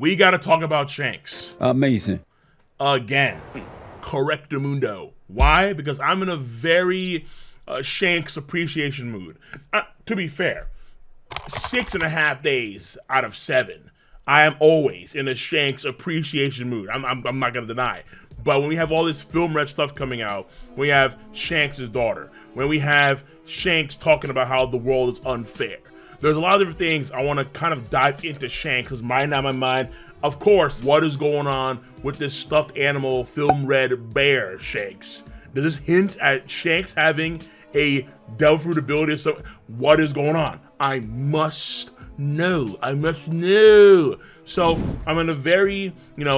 we got to talk about Shanks. Amazing. Again. Correctamundo. Why? Because I'm in a very Shanks appreciation mood. To be fair, 6.5 days out of 7, I am always in a Shanks appreciation mood. I'm not going to deny. But when we have all this film red stuff coming out, we have Shanks' daughter, when we have Shanks talking about how the world is unfair, there's a lot of different things I want to kind of dive into Shanks' because mine on my mind. Of course, what is going on with this stuffed animal film red bear, Shanks? Does this hint at Shanks having a devil fruit ability or something? What is going on? I must know. I must know. So I'm in a very,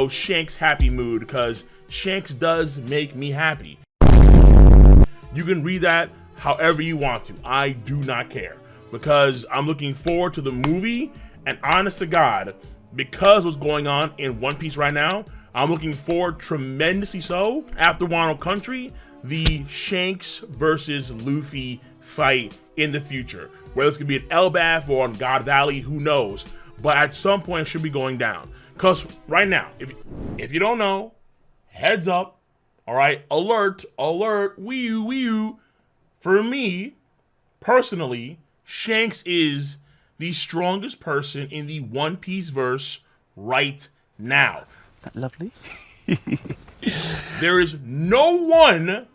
Shanks happy mood because Shanks does make me happy. You can read that however you want to. I do not care because I'm looking forward to the movie, and honest to God, because what's going on in One Piece right now, I'm looking forward tremendously so, after Wano Country, the Shanks versus Luffy fight in the future. Whether it's going to be at Elbaf or on God Valley, who knows. But at some point, it should be going down. Because right now, if you don't know, heads up, all right, alert, wee-oo. For me, personally, Shanks is the strongest person in the One Piece verse right now. That lovely. There is no one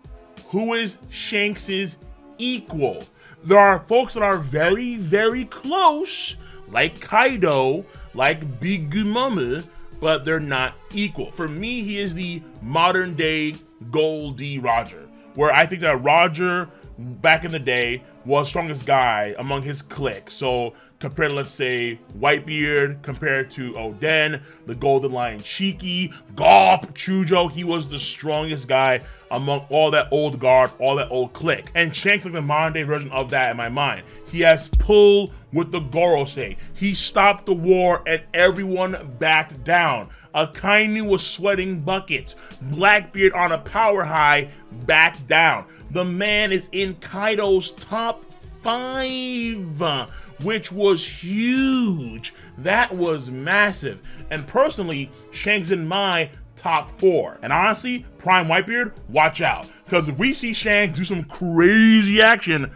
who is Shanks's equal. There are folks that are very, very close, like Kaido, like Big Mama, but they're not equal. For me, he is the modern day Goldie Roger, where I think that Roger back in the day was strongest guy among his clique. So compared to, let's say, Whitebeard, compared to Oden, the Golden Lion Shiki, Garp, Chujo, he was the strongest guy among all that old guard, all that old clique. And Shanks like the modern day version of that in my mind. He has pull with the Gorosei. He stopped the war and everyone backed down. Akainu was sweating buckets. Blackbeard on a power high backed down. The man is in Kaido's top 5, which was huge. That was massive. And personally, Shanks in my top 4. And honestly, Prime Whitebeard, watch out. Because if we see Shanks do some crazy action,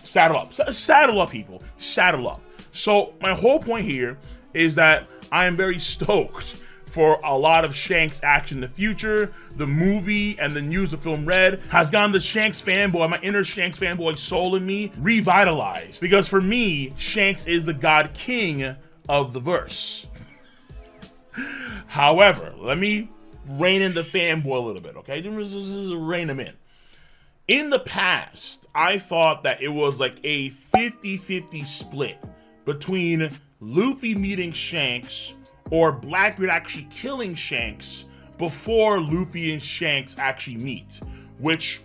saddle up. Saddle up, people. Saddle up. So my whole point here is that I am very stoked for a lot of Shanks action in the future. The movie and the news of Film Red has gotten the Shanks fanboy, my inner Shanks fanboy soul in me, revitalized. Because for me, Shanks is the God King of the verse. However, let me rein in the fanboy a little bit, okay? Just rein him in. In the past, I thought that it was like a 50-50 split between Luffy meeting Shanks or Blackbeard actually killing Shanks before Luffy and Shanks actually meet, which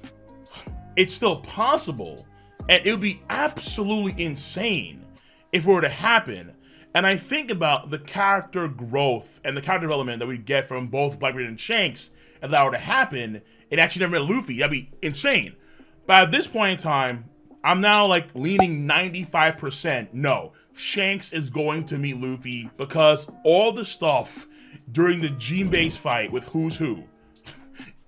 it's still possible, and it would be absolutely insane if it were to happen. And I think about the character growth and the character development that we get from both Blackbeard and Shanks, if that were to happen, it actually never met Luffy. That'd be insane. But at this point in time, I'm now like leaning 95% no. Shanks is going to meet Luffy because all the stuff during the Jinbei's fight with Who's Who,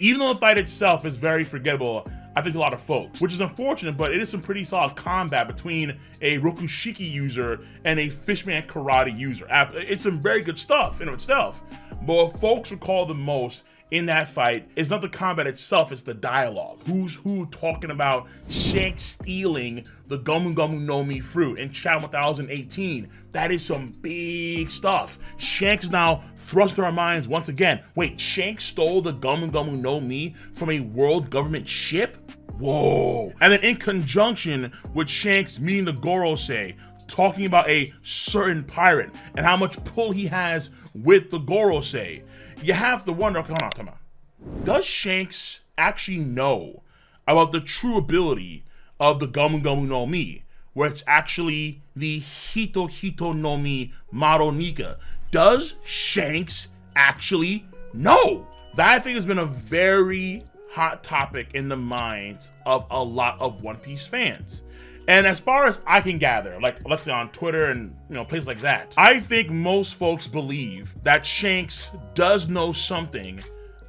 even though the fight itself is very forgettable, I think a lot of folks, which is unfortunate, but it is some pretty solid combat between a Rokushiki user and a Fishman Karate user. It's some very good stuff in itself, but what folks recall the most in that fight is not the combat itself, it's the dialogue. Who's Who talking about Shanks stealing the Gomu Gomu no Mi fruit in Chapter 1018. That is some big stuff. Shanks now thrust to our minds once again. Wait, Shanks stole the Gomu Gomu no Mi from a world government ship? Whoa. And then in conjunction with Shanks meeting the Gorosei, talking about a certain pirate and how much pull he has with the Gorosei, you have to wonder, come on. Does Shanks actually know about the true ability of the Gomu Gomu no Mi, where it's actually the Hito Hito no Mi Maro Nika? Does Shanks actually know? That I think has been a very hot topic in the minds of a lot of One Piece fans. And as far as I can gather, like let's say on Twitter and places like that, I think most folks believe that Shanks does know something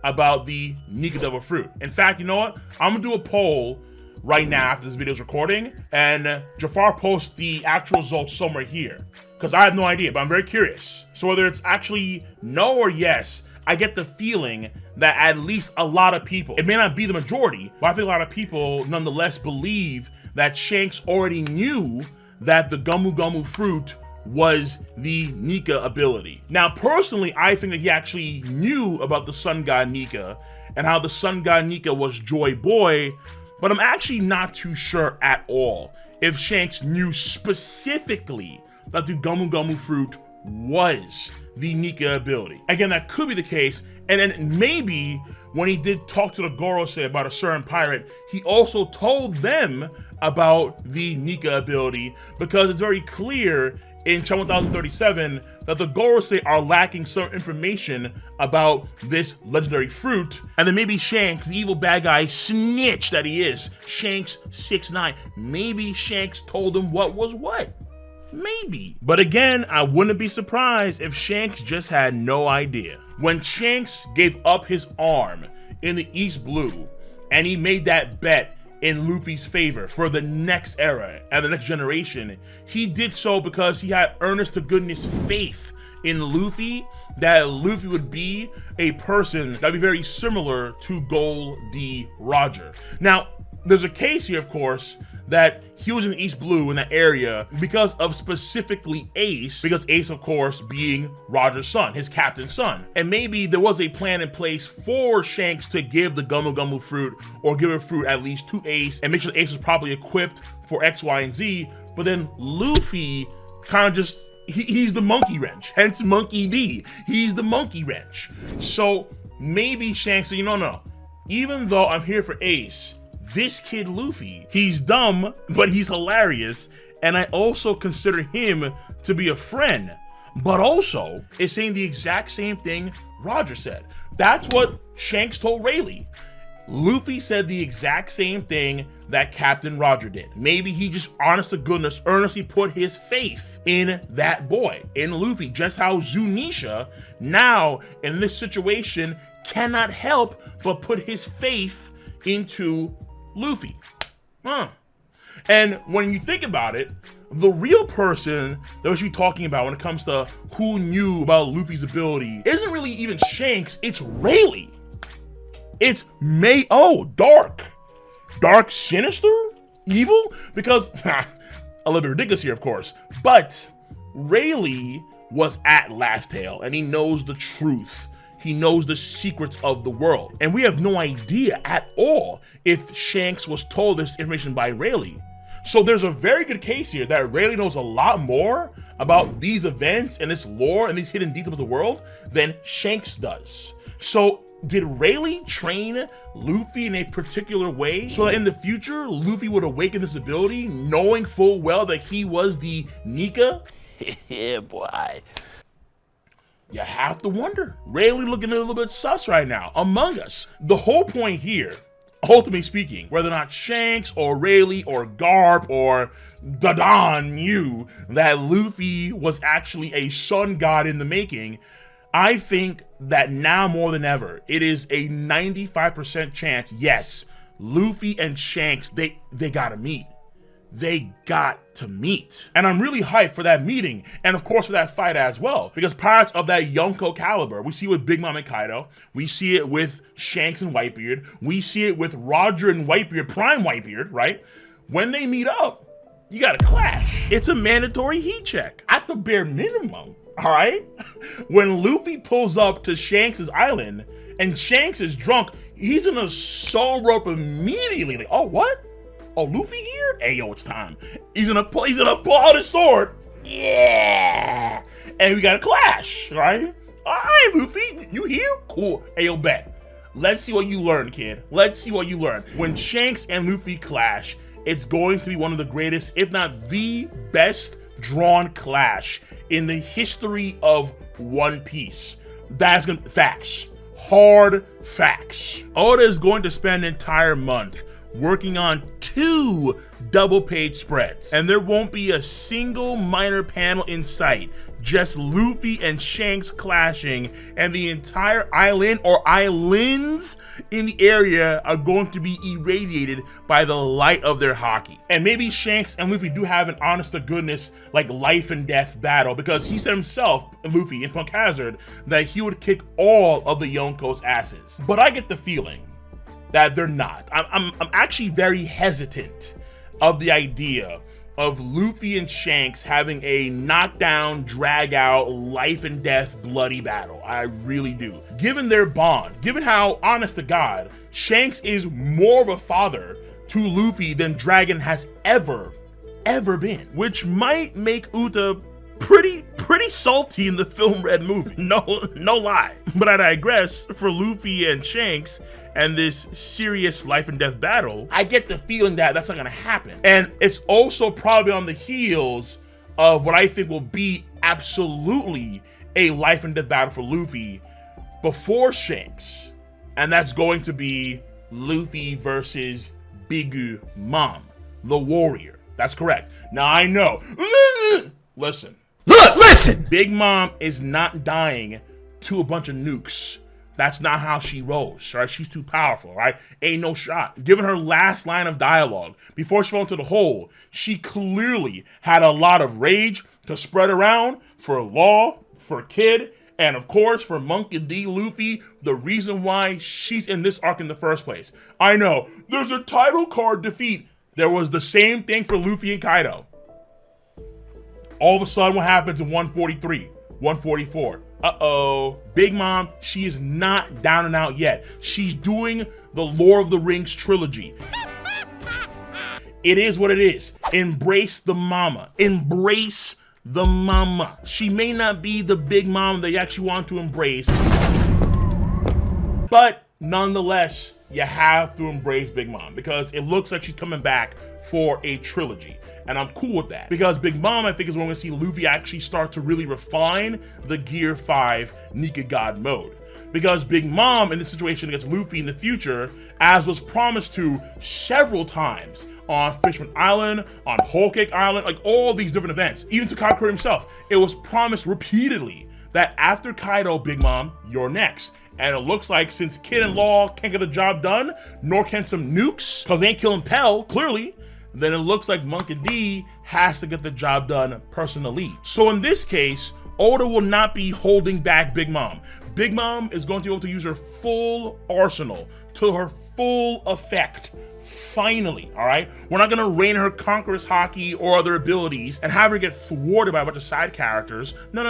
about the Nika Devil Fruit. In fact, you know what? I'm gonna do a poll right now after this video is recording, and Jafar posts the actual results somewhere here, because I have no idea, but I'm very curious. So whether it's actually no or yes, I get the feeling that at least a lot of people, it may not be the majority, but I think a lot of people nonetheless believe that Shanks already knew that the Gumu Gumu fruit was the Nika ability. Now, personally, I think that he actually knew about the Sun God Nika and how the Sun God Nika was Joy Boy, but I'm actually not too sure at all if Shanks knew specifically that the Gumu Gumu fruit was the Nika ability. Again, that could be the case, and then maybe when he did talk to the Gorosei about a certain pirate, he also told them about the Nika ability, because it's very clear in Chapter 1037 that the Gorosei are lacking some information about this legendary fruit, and then maybe Shanks, the evil bad guy snitch that he is, Shanks 6'9", maybe Shanks told him what was what. Maybe. But again, I wouldn't be surprised if Shanks just had no idea. When Shanks gave up his arm in the East Blue, and he made that bet in Luffy's favor for the next era and the next generation, he did so because he had earnest to goodness faith in Luffy, that Luffy would be a person that'd be very similar to Gold D. Roger. Now, there's a case here, of course, that he was in East Blue in that area because of specifically Ace, because Ace, of course, being Roger's son, his captain's son. And maybe there was a plan in place for Shanks to give the Gumu Gumu fruit, or give a fruit at least to Ace, and make sure Ace was properly equipped for X, Y, and Z. But then Luffy kind of just, he's the monkey wrench, hence Monkey D. He's the monkey wrench. So maybe Shanks said, no, even though I'm here for Ace, this kid Luffy, he's dumb, but he's hilarious, and I also consider him to be a friend, but also is saying the exact same thing Roger said. That's what Shanks told Rayleigh. Luffy said the exact same thing that Captain Roger did. Maybe he just, honest to goodness, earnestly put his faith in that boy, in Luffy, just how Zunisha, now in this situation, cannot help but put his faith into Luffy. And when you think about it, the real person that we should be talking about when it comes to who knew about Luffy's ability isn't really even Shanks, it's Rayleigh. It's dark, sinister, evil, because a little bit ridiculous here, of course, but Rayleigh was at Laugh Tale and he knows the truth. He knows the secrets of the world. And we have no idea at all if Shanks was told this information by Rayleigh. So there's a very good case here that Rayleigh knows a lot more about these events and this lore and these hidden details of the world than Shanks does. So did Rayleigh train Luffy in a particular way so that in the future, Luffy would awaken this ability knowing full well that he was the Nika? Yeah, boy. You have to wonder. Rayleigh looking a little bit sus right now. Among Us. The whole point here, ultimately speaking, whether or not Shanks or Rayleigh or Garp or Dadan knew that Luffy was actually a sun god in the making, I think that now more than ever, it is a 95% chance, yes, Luffy and Shanks, they gotta meet. They got to meet. And I'm really hyped for that meeting, and of course for that fight as well, because pirates of that Yonko caliber, we see it with Big Mom and Kaido, we see it with Shanks and Whitebeard, we see it with Roger and Whitebeard, Prime Whitebeard, right? When they meet up, you gotta clash. It's a mandatory heat check, at the bare minimum, all right? When Luffy pulls up to Shanks' island, and Shanks is drunk, he's gonna soul rope immediately, like, oh, what? Oh, Luffy here? Hey, yo, it's time. He's gonna pull out his sword. Yeah. And we got a clash, right? All right, Luffy, you here? Cool. Hey, yo, bet. Let's see what you learn, kid. Let's see what you learn. When Shanks and Luffy clash, it's going to be one of the greatest, if not the best drawn clash in the history of One Piece. That's gonna, facts. Hard facts. Oda is going to spend an entire month working on 2 double-page spreads. And there won't be a single minor panel in sight, just Luffy and Shanks clashing, and the entire island or islands in the area are going to be irradiated by the light of their haki. And maybe Shanks and Luffy do have an honest to goodness like life and death battle, because he said himself, Luffy in Punk Hazard, that he would kick all of the Yonko's asses. But I get the feeling that they're not. I'm actually very hesitant of the idea of Luffy and Shanks having a knockdown, drag out, life and death, bloody battle. I really do. Given their bond, given how, honest to God, Shanks is more of a father to Luffy than Dragon has ever been, which might make Uta pretty salty in the film Red movie. No lie. But I digress. For Luffy and Shanks and this serious life and death battle, I get the feeling that that's not gonna happen. And it's also probably on the heels of what I think will be absolutely a life and death battle for Luffy before Shanks. And that's going to be Luffy versus Big Mom, the warrior. That's correct. Now I know. Listen. Big Mom is not dying to a bunch of nukes. That's not how she rolls, right? She's too powerful, right? Ain't no shot. Given her last line of dialogue before she fell into the hole, she clearly had a lot of rage to spread around for Law, for Kid, and of course for Monkey D. Luffy, the reason why she's in this arc in the first place. I know, there's a title card defeat. There was the same thing for Luffy and Kaido. All of a sudden, what happens in 143, 144? Uh-oh. Big Mom, she is not down and out yet. She's doing the Lord of the Rings trilogy. It is what it is. Embrace the mama. Embrace the mama. She may not be the big mom that you actually want to embrace, but nonetheless, you have to embrace Big Mom because it looks like she's coming back for a trilogy. And I'm cool with that because Big Mom, I think, is when we're going to see Luffy actually start to really refine the Gear 5 Nika God mode. Because Big Mom in this situation against Luffy in the future, as was promised to several times on Fishman Island, on Whole Cake Island, like all these different events, even to Katakuri himself, it was promised repeatedly that after Kaido, Big Mom, you're next. And it looks like since Kid and Law can't get the job done, nor can some nukes, because they ain't killing Pell, clearly, then it looks like Monkey D has to get the job done personally. So in this case, Oda will not be holding back Big Mom. Big Mom is going to be able to use her full arsenal to her full effect. Finally, all right? We're not gonna rain her conqueror's haki or other abilities and have her get thwarted by a bunch of side characters. No.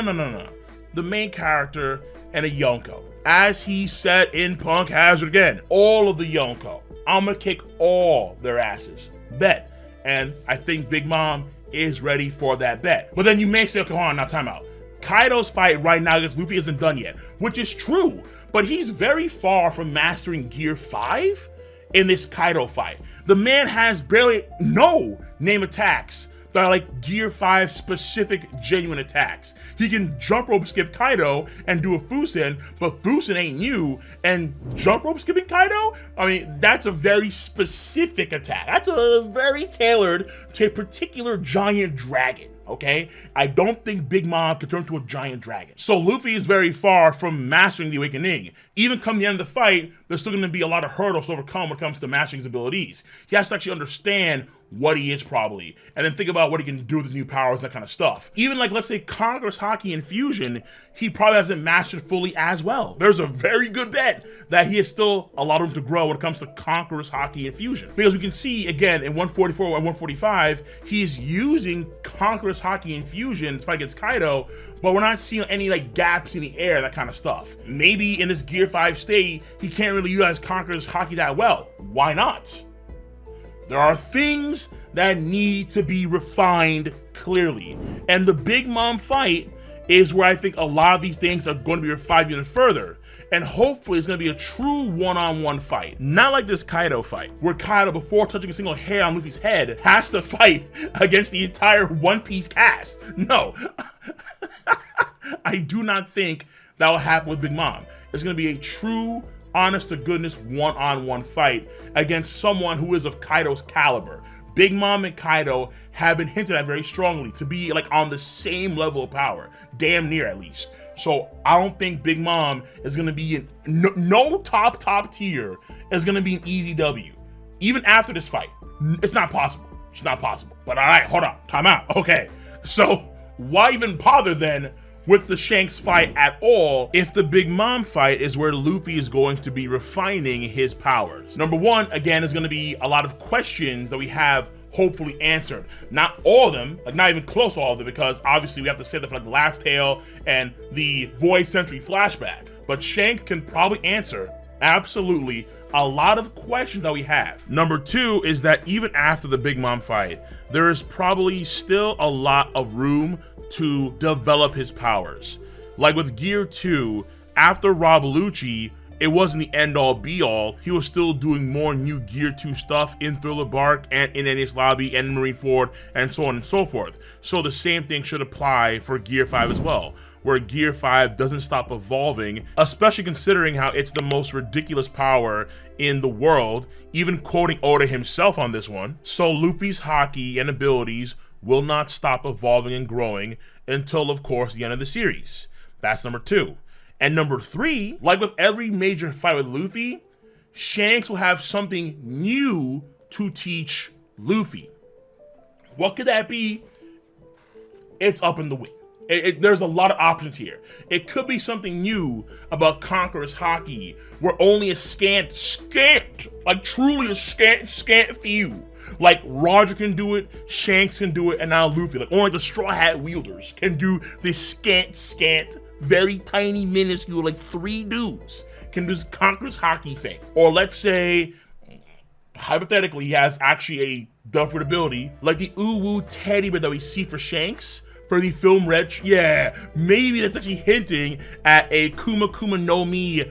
The main character and a Yonko. As he said in Punk Hazard again, all of the Yonko. I'm gonna kick all their asses. Bet. And I think Big Mom is ready for that bet. But then you may say, okay, hold on, now time out. Kaido's fight right now against Luffy isn't done yet, which is true, but he's very far from mastering Gear 5 in this Kaido fight. The man has barely no name attacks that are like Gear 5 specific genuine attacks. He can jump rope skip Kaido and do a Fusen, but Fusen ain't new, and jump rope skipping Kaido? I mean, that's a very specific attack. That's a very tailored to a particular giant dragon. Okay, I don't think Big Mom could turn into a giant dragon. So Luffy is very far from mastering the Awakening. Even come the end of the fight, there's still going to be a lot of hurdles to overcome when it comes to mastering his abilities. He has to actually understand what he is probably, and then think about what he can do with his new powers, that kind of stuff. Even like, let's say, Conqueror's Haki and Fusion, he probably hasn't mastered fully as well. There's a very good bet that he has still a lot of room to grow when it comes to Conqueror's Haki and Fusion. Because we can see, again, in 144 and 145, he's using Conqueror's Haki and Fusion to fight against Kaido, but we're not seeing any like gaps in the air, that kind of stuff. Maybe in this Gear 5 state, he can't really utilize Conqueror's Haki that well. Why not? There are things that need to be refined clearly. And the Big Mom fight is where I think a lot of these things are going to be refined even further. And hopefully it's going to be a true one-on-one fight. Not like this Kaido fight, where Kaido, before touching a single hair on Luffy's head, has to fight against the entire One Piece cast. No. I do not think that will happen with Big Mom. It's going to be a true honest to goodness one-on-one fight against someone who is of Kaido's caliber. Big Mom and Kaido have been hinted at very strongly to be like on the same level of power, damn near at least. So I don't think Big Mom is gonna be in no top tier is gonna be an easy W. Even after this fight, it's not possible. It's not possible. But all right, hold on, time out. Okay, so why even bother then with the Shanks fight at all if the Big Mom fight is where Luffy is going to be refining his powers? Number one, again, is going to be a lot of questions that we have hopefully answered. Not all of them, like not even close to all of them, because obviously we have to say that for like the Laugh Tale and the Void Century flashback. But Shanks can probably answer absolutely a lot of questions that we have. Number two is that even after the Big Mom fight, there is probably still a lot of room to develop his powers. Like with Gear 2, after Rob Lucci, it wasn't the end-all be-all. He was still doing more new Gear 2 stuff in Thriller Bark and in Enies Lobby and in Marineford and so on and so forth. So the same thing should apply for Gear 5 as well, where Gear 5 doesn't stop evolving, especially considering how it's the most ridiculous power in the world, even quoting Oda himself on this one. So Luffy's haki and abilities will not stop evolving and growing until, of course, the end of the series. That's number two. And number three, like with every major fight with Luffy, Shanks will have something new to teach Luffy. What could that be? It's up in the wind. There's a lot of options here. It could be something new about Conqueror's haki, where only a scant, like truly a scant few, like Roger can do it, Shanks can do it, and now Luffy, like only the Straw Hat wielders can do this scant, very tiny, minuscule, like 3 dudes can do this Conqueror's haki thing. Or let's say, hypothetically, he has actually a Dufford ability, like the Uwu teddy bear that we see for Shanks, for the film Reg. Yeah, maybe that's actually hinting at a Kuma Kuma no Mi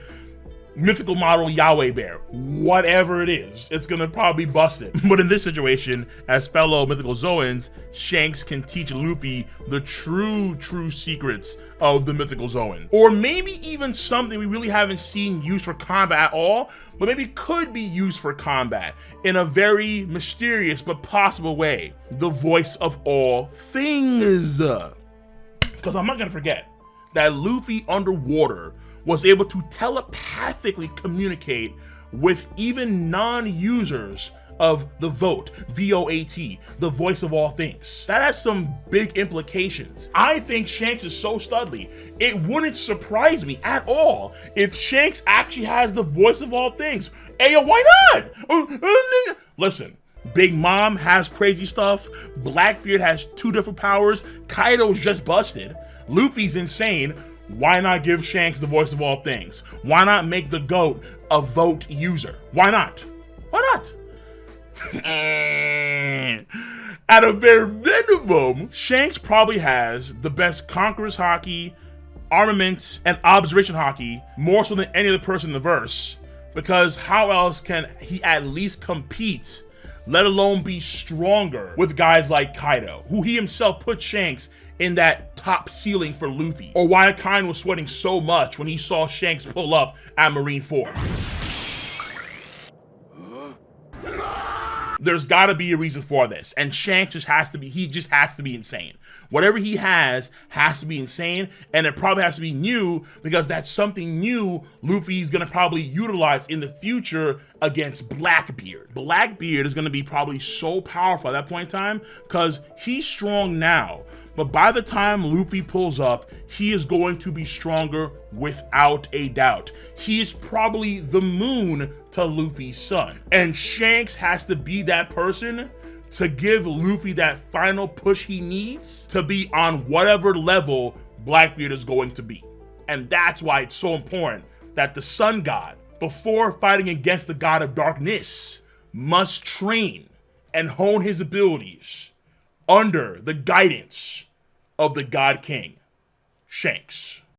mythical model Yahweh bear. Whatever it is, it's gonna probably bust it. But in this situation, as fellow mythical Zoans, Shanks can teach Luffy the true secrets of the mythical Zoan. Or maybe even something we really haven't seen used for combat at all, but maybe could be used for combat in a very mysterious but possible way. The voice of all things. Because I'm not gonna forget that Luffy underwater was able to telepathically communicate with even non-users of the VOAT, V-O-A-T, the voice of all things. That has some big implications. I think Shanks is so studly, it wouldn't surprise me at all if Shanks actually has the voice of all things. Hey, yo, why not? Listen, Big Mom has crazy stuff, Blackbeard has 2 different powers, Kaido's just busted, Luffy's insane. Why not give Shanks the voice of all things? Why not make the GOAT a vote user? Why not? Why not? At a bare minimum, Shanks probably has the best Conqueror's haki, armament, and observation haki, more so than any other person in the verse, because how else can he at least compete, let alone be stronger, with guys like Kaido, who he himself put Shanks in that top ceiling for Luffy, or why Akainu was sweating so much when he saw Shanks pull up at Marineford. There's gotta be a reason for this, and Shanks just has to be insane. Whatever he has to be insane, and it probably has to be new, because that's something new Luffy's gonna probably utilize in the future against Blackbeard. Blackbeard is gonna be probably so powerful at that point in time, because he's strong now, but by the time Luffy pulls up, he is going to be stronger without a doubt. He is probably the moon to Luffy's sun. And Shanks has to be that person to give Luffy that final push he needs to be on whatever level Blackbeard is going to be. And that's why it's so important that the sun god, before fighting against the god of darkness, must train and hone his abilities under the guidance of the God King, Shanks.